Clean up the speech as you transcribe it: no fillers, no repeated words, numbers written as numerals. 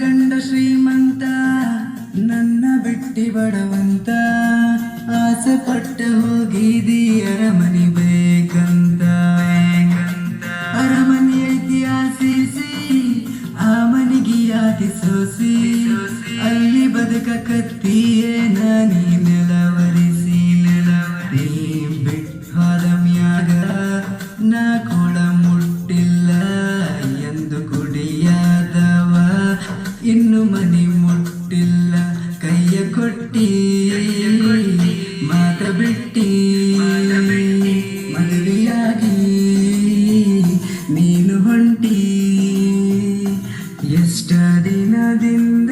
ಗಂಡ ಶ್ರೀಮಂತ ನನ್ನ ಬಿಟ್ಟಿ ಬಡವಂತ ಆಸೆ ಪಟ್ಟ ಹೋಗಿದಿ ಅರಮನೆ ಬೇಕಂತ ಅರಮನೆ ಐತಿಹಾಸಿಸಿ ಆ ಮನಿಗೆ ಯಾತಿ ಸೋಸಿ ಅಲ್ಲಿ ಬದುಕಕತ್ತೀಯೇ ನಾನಿ ನೆಲವರಿಸಿ ನೀ ಬಿಟ್ಟಾದ ಮ್ಯಾಗ ನಾ ಕೂಡ ಮುಟ್ಟಿಲ್ಲ ಎಂದು ಕುಡಿಯಾದವ ಇನ್ನು ಮನಿ ಮುಟ್ಟಿಲ್ಲ ಕೈಯ ಕೊಟ್ಟಿ ಮಾತ ಬಿಟ್ಟಿ ಮದುವೆಯಾಗಿ ನೀನು ಹೊಂಟಿ ಎಷ್ಟ ದಿನದಿಂದ